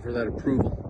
waiting for that approval.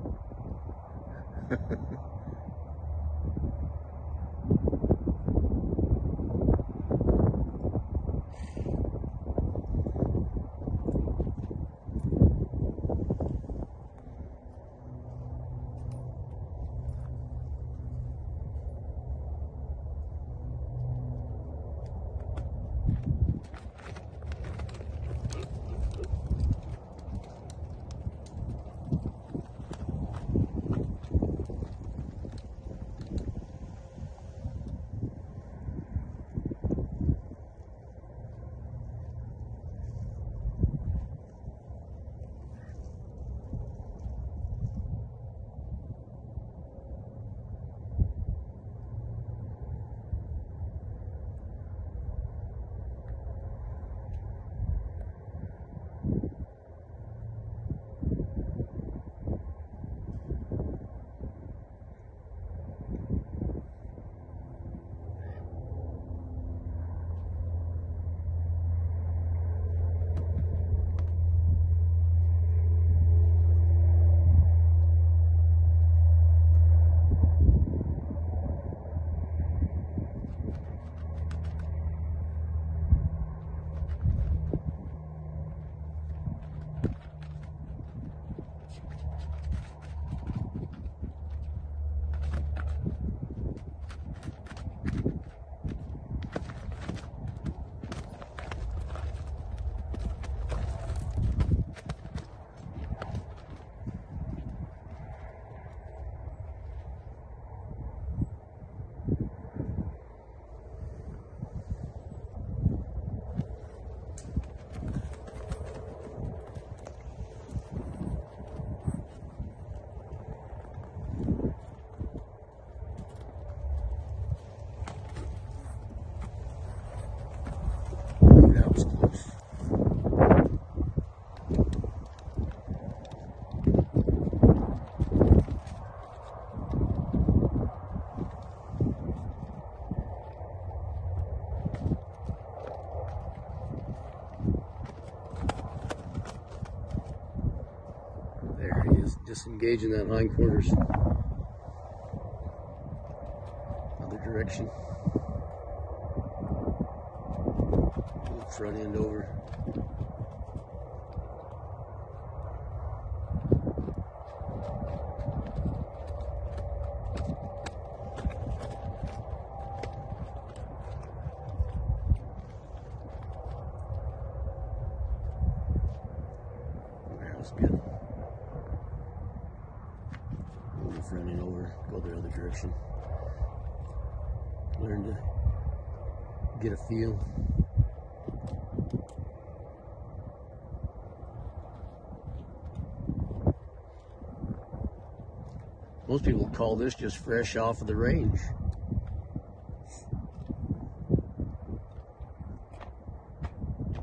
There he is, disengaging that hindquarters. Other direction. Front end over. That was good. Front end over, go the other direction. Learn to get a feel. Most people call this just fresh off of the range.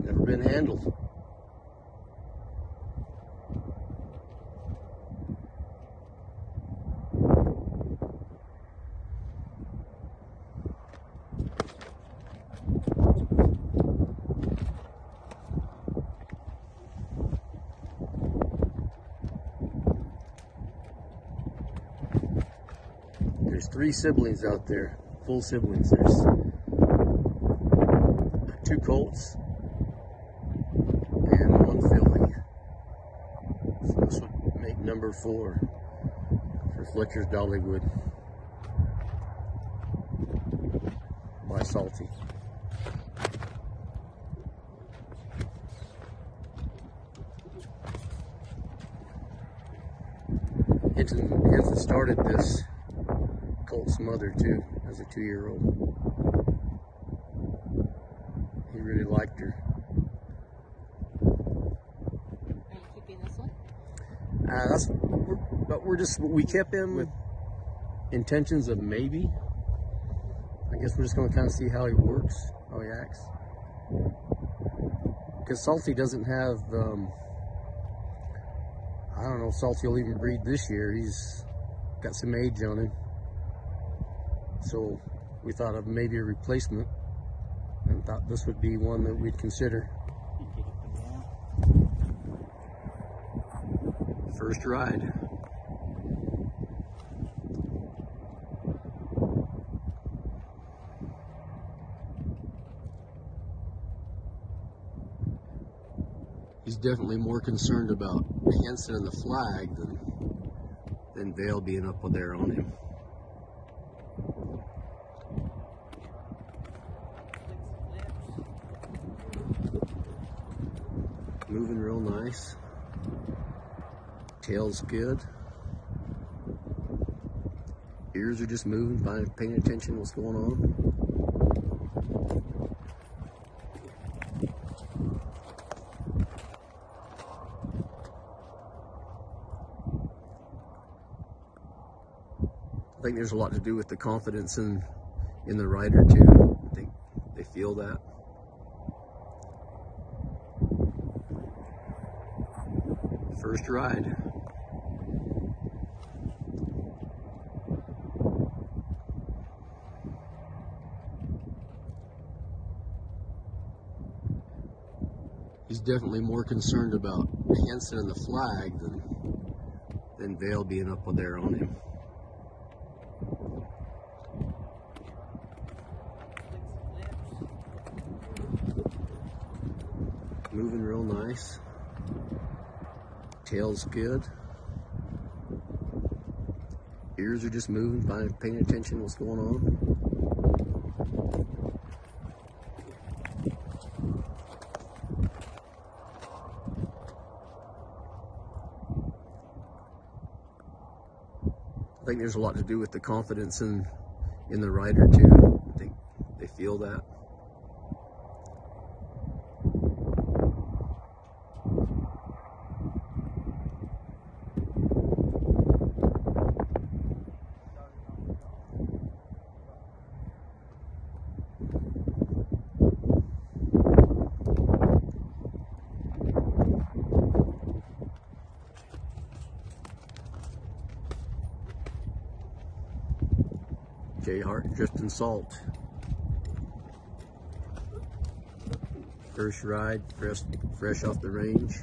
Never been handled. There's 3 siblings out there, full siblings. There's 2 colts and 1 filly. So this would make number 4 for Fletcher's Dollywood by Salty. Hinton started this colt's mother too, as a 2-year-old. He really liked her. Are you keeping this one? We kept him with intentions of maybe. I guess we're just going to kind of see how he works, how he acts. Because Salty doesn't have, I don't know if Salty will even breed this year. He's got some age on him. So we thought of maybe a replacement and thought this would be one that we'd consider. First ride. He's definitely more concerned about Henson and the flag than Vail being up there on him. Moving real nice. Tail's good. Ears are just moving, paying attention to what's going on. I think there's a lot to do with the confidence in the rider too. I think they feel that. First ride. He's definitely more concerned about Henson and the flag than Vail being up there on him. Moving real nice. Tail's good. Ears are just moving, paying attention to what's going on. I think there's a lot to do with the confidence in the rider too. I think they feel that. JHeart drifting salt. First ride, fresh off the range.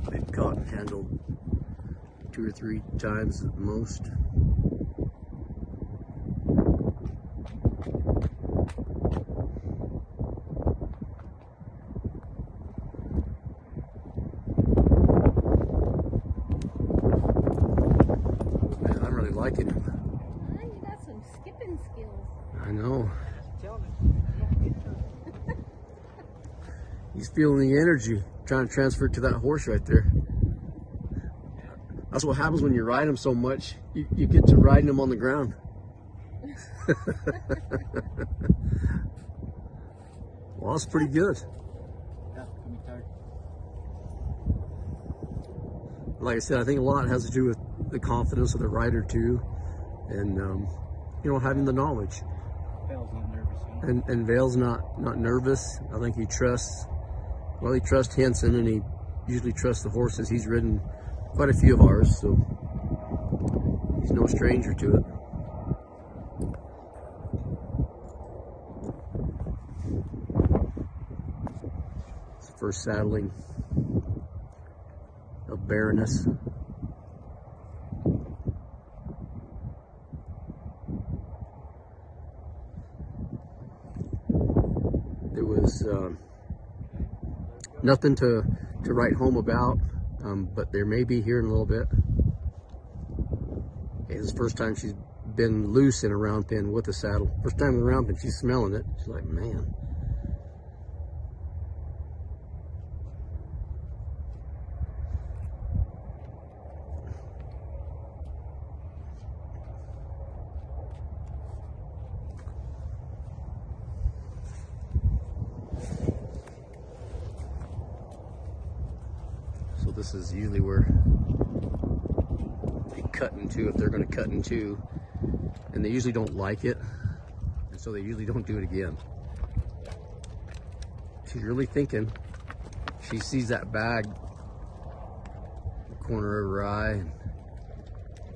They've caught and handled 2 or 3 times at the most. Liking him. You got some skipping skills. I know. He's feeling the energy, trying to transfer it to that horse right there. That's what happens when you ride him so much. You get to riding him on the ground. Well, that's pretty good. Yeah, I'm tired. Like I said, I think a lot has to do with the confidence of the rider too, and you know, having the knowledge. Vail's not nervous, you know? And Vail's not nervous. I think he trusts. Well, he trusts Henson, and he usually trusts the horses. He's ridden quite a few of ours, so he's no stranger to it. It's the first saddling of Baroness. There was nothing to write home about, but there may be here in a little bit. It's the first time she's been loose in a round pen with a saddle. First time in a round pen, she's smelling it. She's like, man. So this is usually where they cut into, if they're going to cut into, and they usually don't like it, and so they usually don't do it again. She's really thinking. She sees that bag in the corner of her eye, and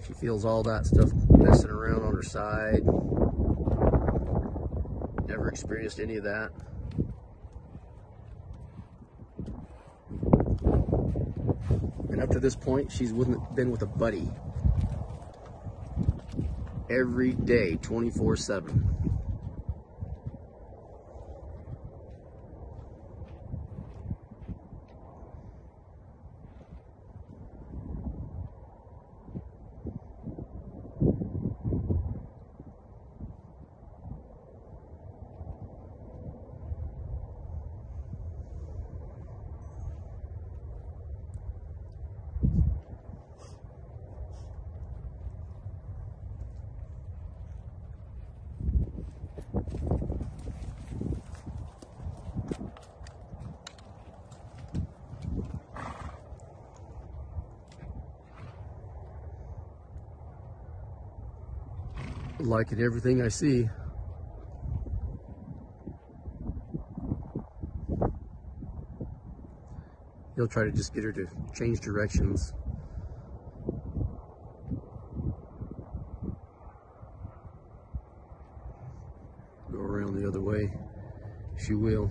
she feels all that stuff messing around on her side. Never experienced any of that. And up to this point, she's been with a buddy every day, 24/7. Like it, everything I see. He'll try to just get her to change directions. Go around the other way. She will.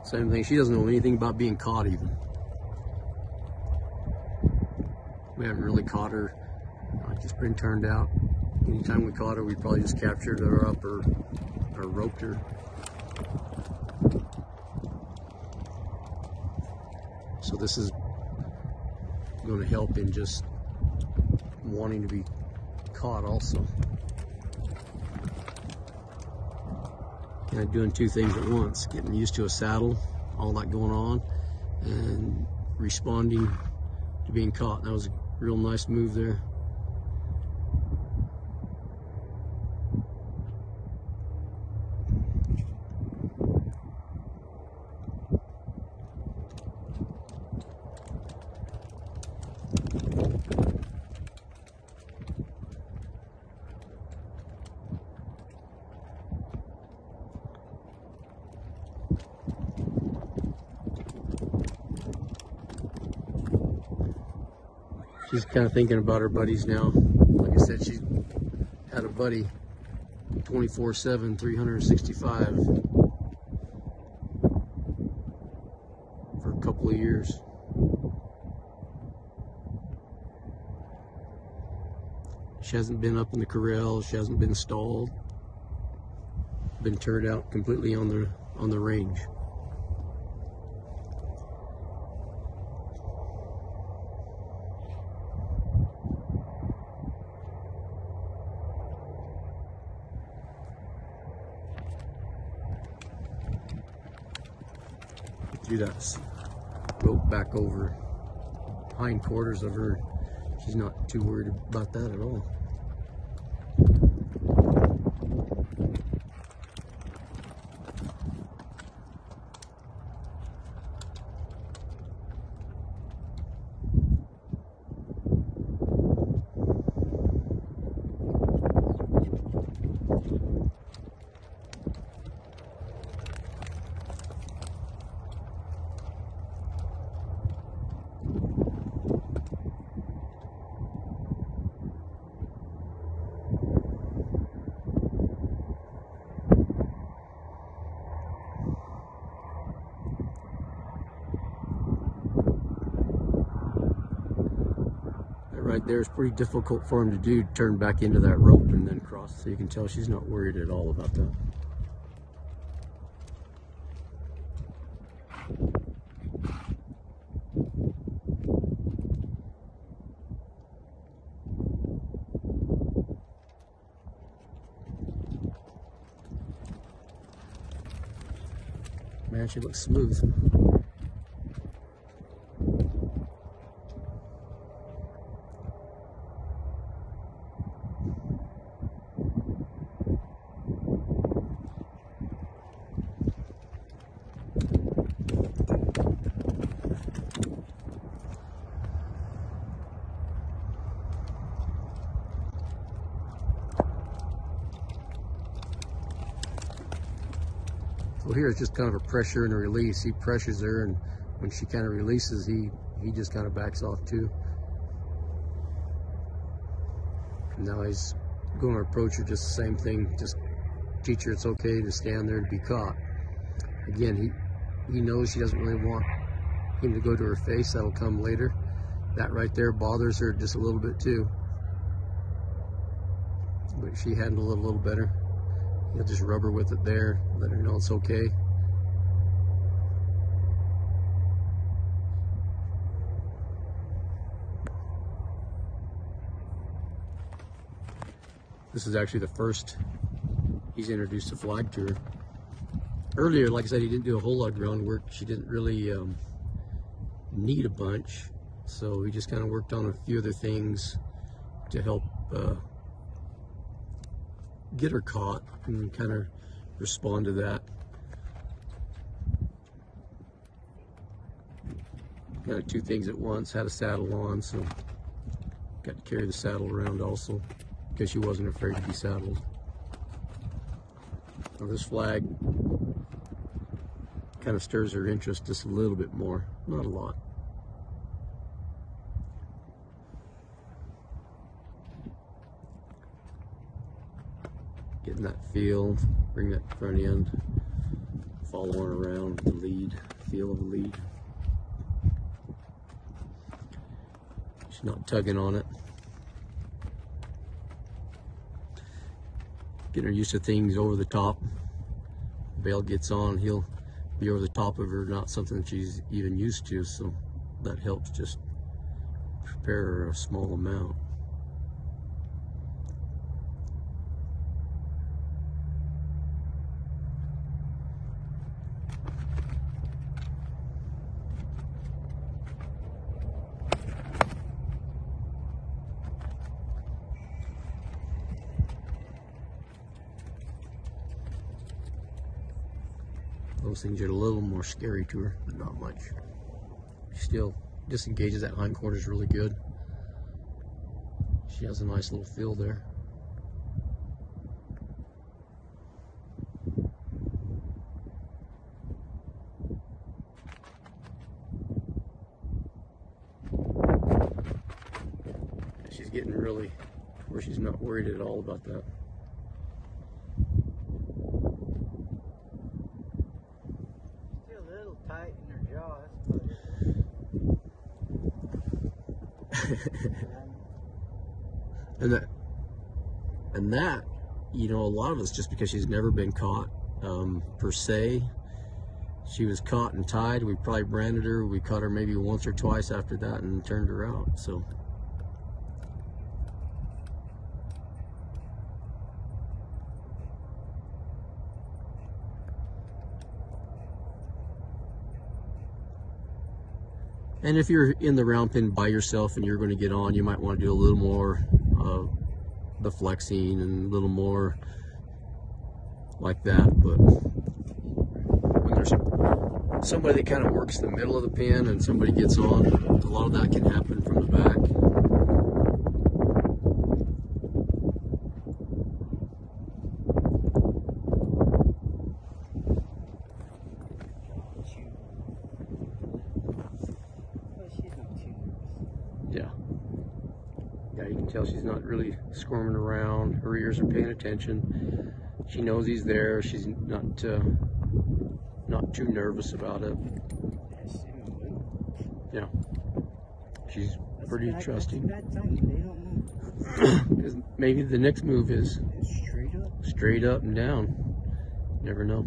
Same thing, she doesn't know anything about being caught even. We haven't really caught her. Just been turned out. Anytime we caught her, we probably just captured her up or roped her. So this is going to help in just wanting to be caught also. And doing two things at once, getting used to a saddle, all that going on, and responding to being caught. That was a real nice move there. She's kind of thinking about her buddies now. Like I said, she had a buddy 24/7, 365 for a couple of years. She hasn't been up in the corral. She hasn't been stalled. Been turned out completely on the range. Do that rope back over hind quarters of her. She's not too worried about that at all. Right there is pretty difficult for him to do, turn back into that rope and then cross. So you can tell she's not worried at all about that. Actually looks smooth. So here it's just kind of a pressure and a release. He pressures her, and when she kind of releases, he just kind of backs off too. And now he's going to approach her, just the same thing, just teach her it's okay to stand there to be caught. Again, he knows she doesn't really want him to go to her face. That'll come later. That right there bothers her just a little bit too. But she handled it a little better. He'll just rub her with it there, let her know it's okay. This is actually the first he's introduced a flag to her. Earlier, like I said, he didn't do a whole lot of groundwork. She didn't really need a bunch, so he just kind of worked on a few other things to help get her caught and kind of respond to that. Kind of two things at once. Had a saddle on, so got to carry the saddle around also because she wasn't afraid to be saddled. Now this flag kind of stirs her interest just a little bit more, not a lot. Getting that feel, bring that front end, following around the lead, feel of the lead. She's not tugging on it. Getting her used to things over the top. Bale gets on, he'll be over the top of her, not something that she's even used to, so that helps just prepare her a small amount. Those things are a little more scary to her, but not much. She still disengages that hindquarters really good. She has a nice little feel there. She's getting really where she's not worried at all about that. Tight in her jaws, and that, you know, a lot of it's just because she's never been caught per se. She was caught and tied. We probably branded her. We caught her maybe once or twice after that and turned her out. So. And if you're in the round pen by yourself and you're going to get on, you might want to do a little more the flexing and a little more like that. But when there's somebody that kind of works the middle of the pen and somebody gets on, a lot of that can happen from the back. Yeah, you can tell she's not really squirming around. Her ears are paying attention. She knows he's there. She's not too nervous about it. Yeah, she's pretty trusting. Because maybe the next move is straight up and down. Never know.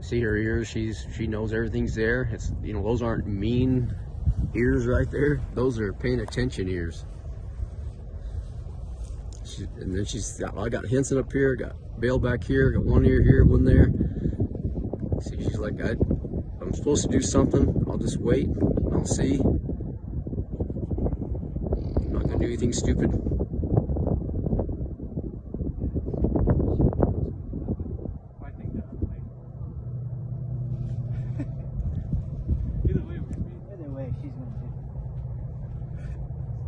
See her ears, she knows everything's there. It's, you know, those aren't mean ears right there. Those are paying attention ears. And then she's got, I got Henson up here, got Bale back here, got one ear here, one there. See, she's like, I'm supposed to do something. I'll just wait. I'll see. I'm not gonna do anything stupid. I think the other way. Either way, she's gonna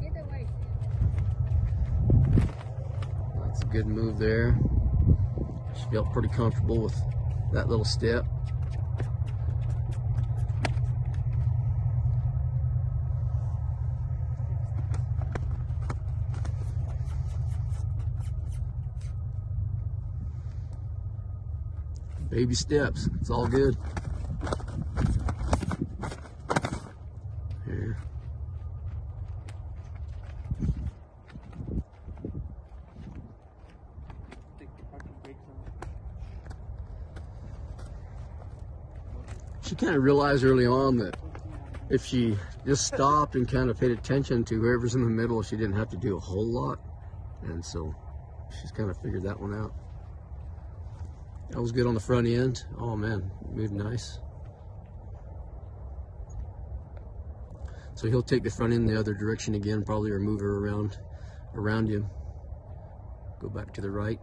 do. Either way. That's a good move there. She felt pretty comfortable with that little step. Baby steps, it's all good. Here. She kind of realized early on that if she just stopped and kind of paid attention to whoever's in the middle, she didn't have to do a whole lot. And so she's kind of figured that one out. That was good on the front end. Oh man, moved nice. So he'll take the front end the other direction again, probably, or move her around him. Go back to the right.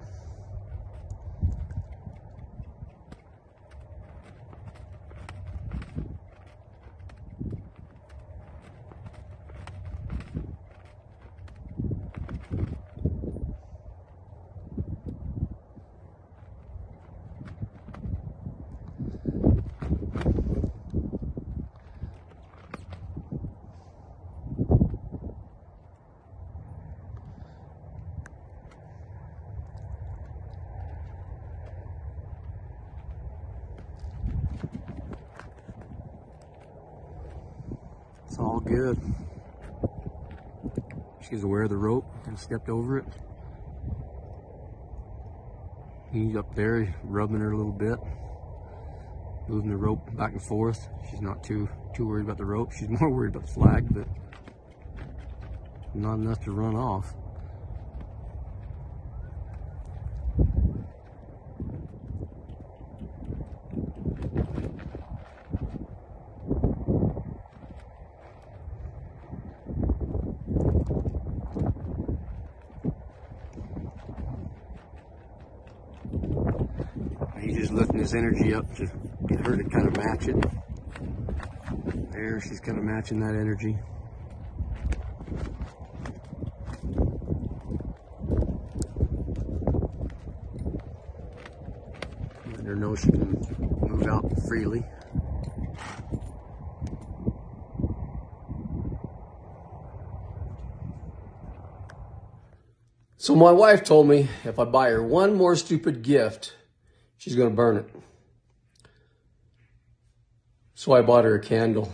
It's all good. She's aware of the rope and stepped over it. He's up there rubbing her a little bit, moving the rope back and forth. She's not too worried about the rope. She's more worried about the flag, but not enough to run off. He's just lifting his energy up to get her to kind of match it. There, she's kind of matching that energy. Letting her know she can move out freely. So my wife told me if I buy her one more stupid gift, she's going to burn it. So I bought her a candle.